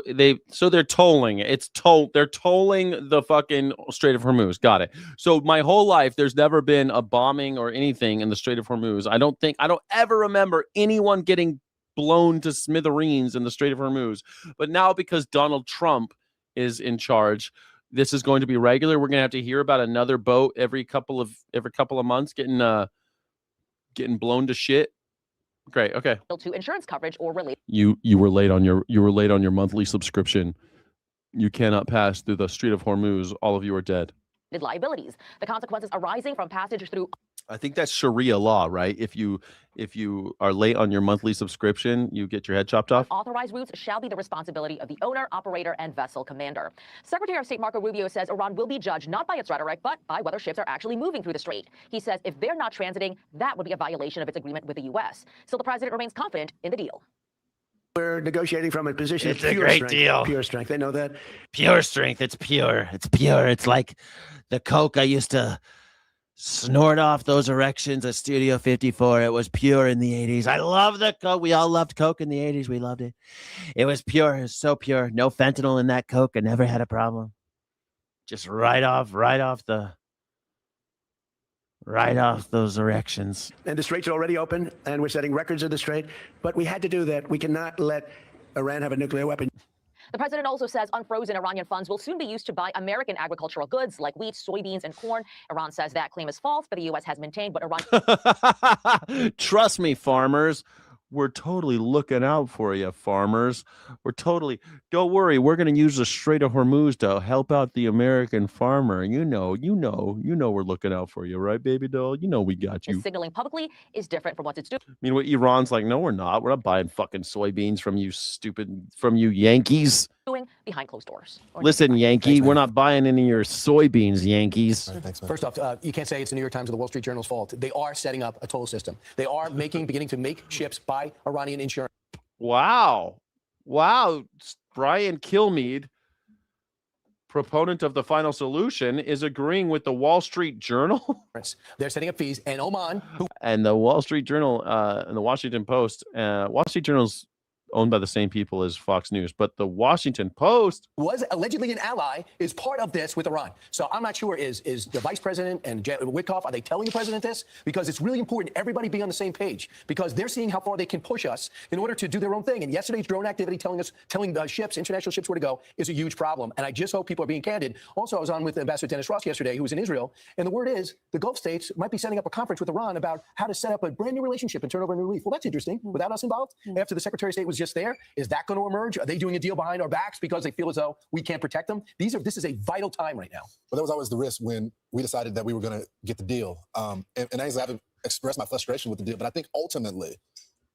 They're tolling. They're tolling the fucking Strait of Hormuz. Got it. So my whole life, there's never been a bombing or anything in the Strait of Hormuz. I don't ever remember anyone getting blown to smithereens in the Strait of Hormuz. But now, because Donald Trump is in charge, this is going to be regular. We're going to have to hear about another boat every couple of months getting blown to shit. Great. Okay. To insurance coverage or related. You were late on your monthly subscription. You cannot pass through the Strait of Hormuz. All of you are dead. Liabilities. The consequences arising from passage through. I think that's Sharia law, right? If you are late on your monthly subscription, you get your head chopped off. Authorized routes shall be the responsibility of the owner, operator, and vessel commander. Secretary of State Marco Rubio says Iran will be judged not by its rhetoric, but by whether ships are actually moving through the strait. He says if they're not transiting, that would be a violation of its agreement with the U.S. Still, the president remains confident in the deal. We're negotiating from a position It's of a pure great strength. deal. Pure strength. They know that. Pure strength. It's pure. It's pure. It's like the coke I used to snort off those erections at Studio 54. It was pure in the 80s. I love the coke. We all loved coke in the 80s. We loved it. It was pure. It was so pure. No fentanyl in that coke. I never had a problem. Just right off those erections. And the strait's already open, and we're setting records of the strait. But we had to do that. We cannot let Iran have a nuclear weapon. The president also says unfrozen Iranian funds will soon be used to buy American agricultural goods like wheat, soybeans, and corn. Iran says that claim is false, but the U.S. has maintained what Iran... Trust me, farmers. We're totally looking out for you, farmers. Don't worry. We're going to use the Strait of Hormuz to help out the American farmer. You know, we're looking out for you, right, baby doll? You know, we got you. Signaling publicly is different from what it's doing. Meanwhile, Iran's like, no, we're not. We're not buying fucking soybeans from you Yankees. Behind closed doors. Listen, Yankee, we're not buying any of your soybeans, Yankees. Right, thanks, First off, you can't say it's the New York Times or the Wall Street Journal's fault. They are setting up a toll system. They are beginning to make ships buy Iranian insurance. Wow. Brian Kilmeade, proponent of the final solution, is agreeing with the Wall Street Journal. They're setting up fees, and Oman, and the Wall Street Journal and the Washington Post. Wall Street Journal's owned by the same people as Fox News, but the Washington Post was allegedly an ally, is part of this with Iran. So I'm not sure, is the vice president and Witkoff, are they telling the president this? Because it's really important everybody be on the same page, because they're seeing how far they can push us in order to do their own thing. And yesterday's drone activity telling ships, international ships, where to go is a huge problem. And I just hope people are being candid. Also, I was on with Ambassador Dennis Ross yesterday, who was in Israel, and the word is the Gulf states might be setting up a conference with Iran about how to set up a brand new relationship and turn over a new leaf. Well, that's interesting. Without us involved, after the Secretary of State was just there, is that going to emerge? Are they doing a deal behind our backs because they feel as though we can't protect them? This is a vital time right now. Well, there was always the risk when we decided that we were going to get the deal. And I haven't expressed my frustration with the deal, but I think ultimately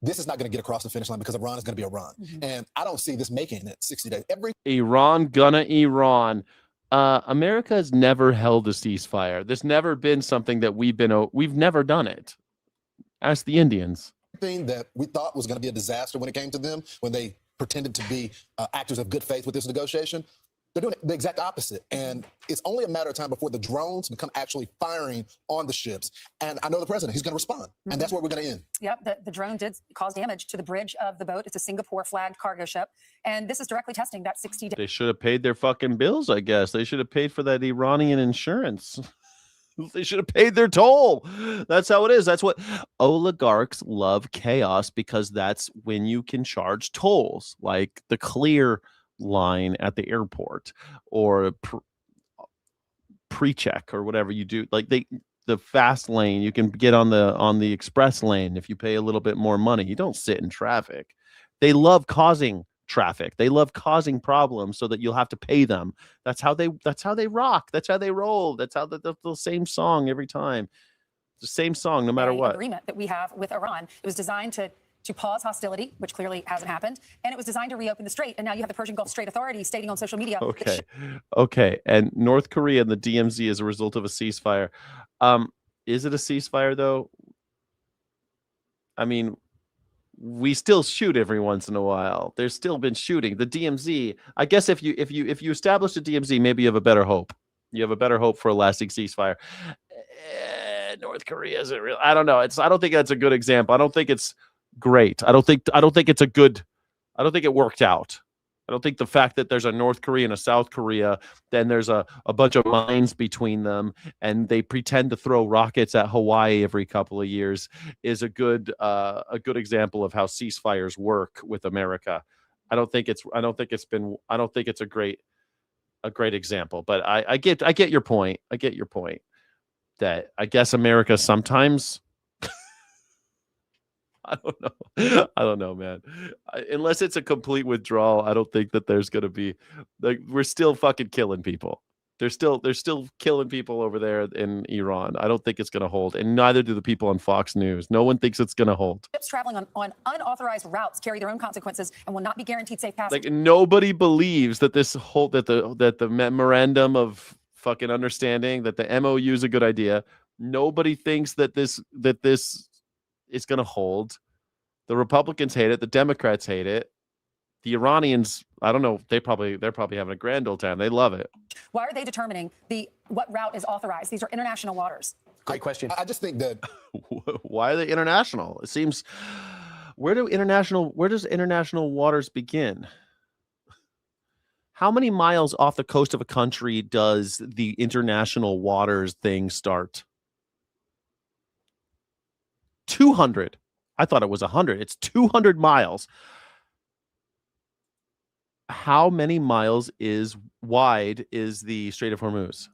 this is not going to get across the finish line because Iran is going to be Iran. Mm-hmm. And I don't see this making it 60 days. Iran. America has never held a ceasefire. There's never been something that we've never done it. Ask the Indians. Thing that we thought was going to be a disaster when it came to them, when they pretended to be actors of good faith with this negotiation, they're doing the exact opposite. And it's only a matter of time before the drones become actually firing on the ships. And I know the president, he's going to respond. Mm-hmm. And that's where we're going to end. Yep, the drone did cause damage to the bridge of the boat. It's a Singapore-flagged cargo ship. And this is directly testing that 60 days. They should have paid their fucking bills, I guess. They should have paid for that Iranian insurance. They should have paid their toll. That's how it is. That's what oligarchs love, chaos, because that's when you can charge tolls, like the clear line at the airport or pre-check or whatever you do. Like the fast lane, you can get on the express lane if you pay a little bit more money. You don't sit in traffic. They love causing traffic. They love causing problems so that you'll have to pay them. That's how they rock. That's how they roll. That's how the same song every time. The same song, no matter what. Agreement that we have with Iran. It was designed to pause hostility, which clearly hasn't happened, and it was designed to reopen the strait. And now you have the Persian Gulf Strait Authority stating on social media. Okay. And North Korea and the DMZ as a result of a ceasefire. Is it a ceasefire though? I mean, we still shoot every once in a while. There's still been shooting. The DMZ, I guess if you establish a DMZ, maybe you have a better hope. You have a better hope for a lasting ceasefire. North Korea isn't real. I don't know. I don't think that's a good example. I don't think it's great. I don't think it worked out. I don't think the fact that there's a North Korea and a South Korea, then there's a bunch of mines between them, and they pretend to throw rockets at Hawaii every couple of years is a good example of how ceasefires work with America. I don't think it's a great example, but I get your point. I get your point that I guess America sometimes I don't know, man. Unless it's a complete withdrawal, I don't think that there's going to be like we're still fucking killing people. They're still killing people over there in Iran. I don't think it's going to hold, and neither do the people on Fox News. No one thinks it's going to hold. Ships traveling on unauthorized routes carry their own consequences and will not be guaranteed safe passage. Like nobody believes that this whole that the memorandum of fucking understanding, that the MOU is a good idea. Nobody thinks that this is going to hold. The Republicans hate it. The Democrats hate it. The Iranians, I don't know. They're probably having a grand old time. They love it. Why are they determining what route is authorized? These are international waters. Great question. I just think that Why are they international? It seems where does international waters begin? How many miles off the coast of a country does the international waters thing start? 200. I thought it was 100. It's 200 miles. How many miles wide is the Strait of Hormuz?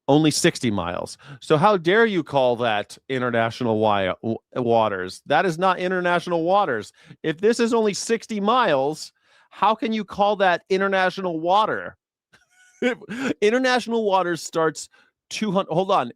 Only 60 miles. So how dare you call that international waters? That is not international waters. If this is only 60 miles, how can you call that international water? International waters starts 200. Hold on.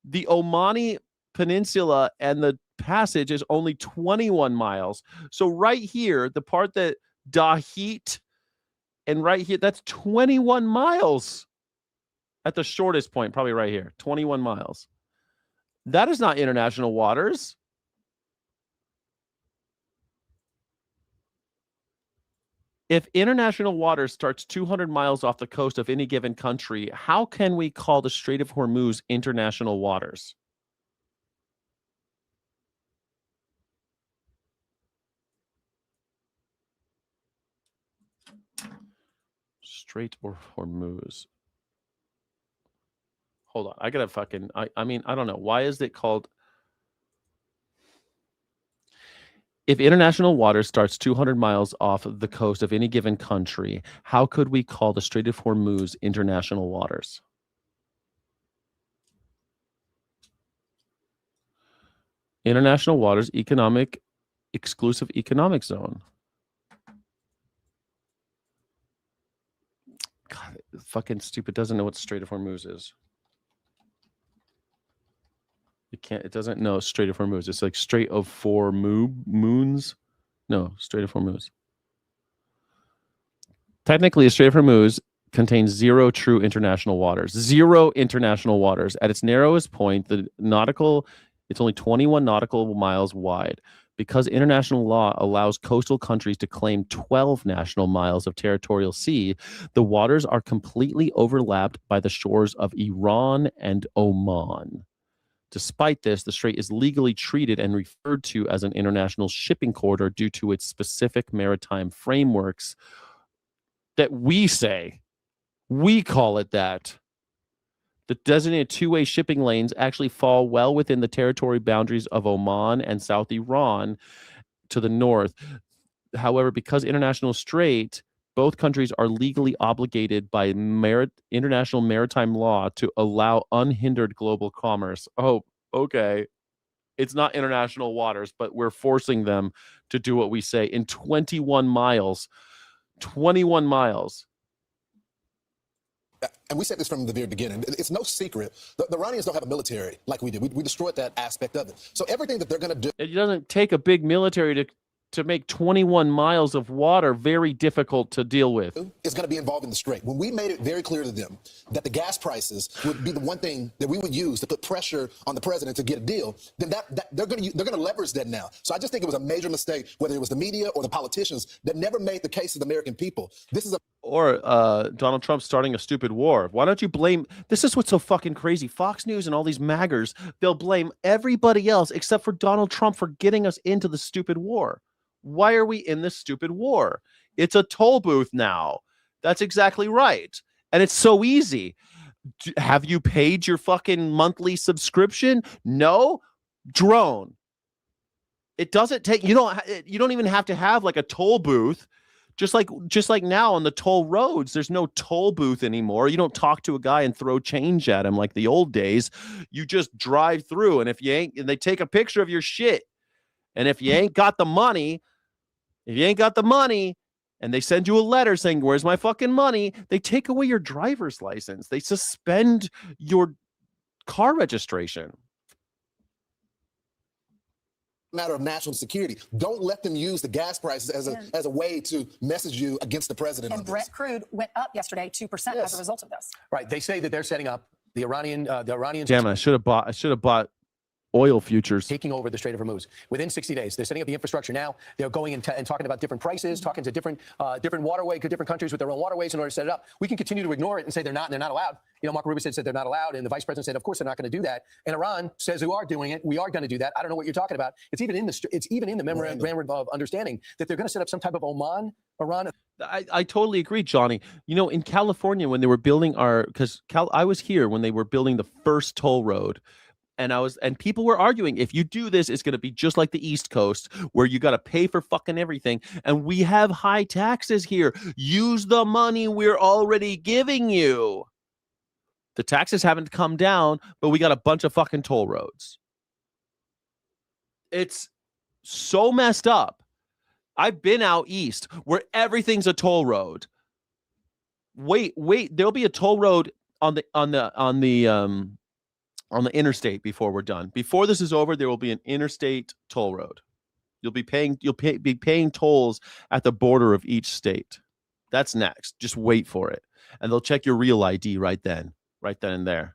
The Omani Peninsula and the passage is only 21 miles. So right here, the part that Dahit and right here, that's 21 miles at the shortest point, probably right here, 21 miles. That is not international waters. If international water starts 200 miles off the coast of any given country, how can we call the Strait of Hormuz international waters? Strait of Hormuz. Hold on. I gotta fucking, I mean, I don't know. Why is it called? If international water starts 200 miles off of the coast of any given country, how could we call the Strait of Hormuz international waters? International waters, exclusive economic zone. God, fucking stupid doesn't know what Strait of Hormuz is. It doesn't know Strait of Hormuz. It's like Strait of Four Moons. No, Strait of Hormuz. Technically, the Strait of Hormuz contains zero true international waters. Zero international waters. At its narrowest point, it's only 21 nautical miles wide. Because international law allows coastal countries to claim 12 national miles of territorial sea, the waters are completely overlapped by the shores of Iran and Oman. Despite this, the strait is legally treated and referred to as an international shipping corridor due to its specific maritime frameworks that we call it that. The designated two-way shipping lanes actually fall well within the territory boundaries of Oman and South Iran to the north. However, because international strait, both countries are legally obligated by international maritime law to allow unhindered global commerce. Oh, okay. It's not international waters, but we're forcing them to do what we say in 21 miles. 21 miles. and we said this from the very beginning, it's no secret. The Iranians don't have a military like we did. We destroyed that aspect of it. So everything that they're going to do. It doesn't take a big military to make 21 miles of water very difficult to deal with. Is going to be involved in the Strait. When we made it very clear to them that the gas prices would be the one thing that we would use to put pressure on the president to get a deal, then they're going to leverage that now. So I just think it was a major mistake, whether it was the media or the politicians that never made the case to the American people. This is Or Donald Trump starting a stupid war. Why don't you blame? This is what's so fucking crazy. Fox News and all these maggers, they'll blame everybody else except for Donald Trump for getting us into the stupid war. Why are we in this stupid war? It's a toll booth now. That's exactly right. And it's so easy. Have you paid your fucking monthly subscription? No. Drone. It doesn't take, you don't even have to have like a toll booth. Just like now on the toll roads, there's no toll booth anymore. You don't talk to a guy and throw change at him like the old days. You just drive through, and if you ain't, and they take a picture of your shit. And if you ain't got the money, and they send you a letter saying, "Where's my fucking money?" They take away your driver's license. They suspend your car registration. Matter of national security. Don't let them use the gas prices as a way to message you against the president. And Brent crude went up yesterday 2% as a result of this. Right. They say that they're setting up the Iranians. Damn it! I should have bought oil futures. Taking over the Strait of Hormuz within 60 days. They're setting up the infrastructure now. They're going and talking about different prices, talking to different different countries with their own waterways in order to set it up. We can continue to ignore it and say they're not allowed. Marco Rubio said they're not allowed, and the vice president said, of course they're not going to do that. And Iran says we are doing it. We are going to do that. I don't know what you're talking about. It's even in the memorandum of understanding that they're going to set up some type of Iran. I totally agree, Johnny. In California when they were building I was here when they were building the first toll road. And people were arguing, if you do this, it's going to be just like the East Coast where you got to pay for fucking everything. And we have high taxes here. Use the money we're already giving you. The taxes haven't come down, but we got a bunch of fucking toll roads. It's so messed up. I've been out east where everything's a toll road. Wait, there'll be a toll road on the interstate before we're done. Before this is over, there will be an interstate toll road. You'll be paying tolls at the border of each state. That's next. Just wait for it. And they'll check your real ID right then and there.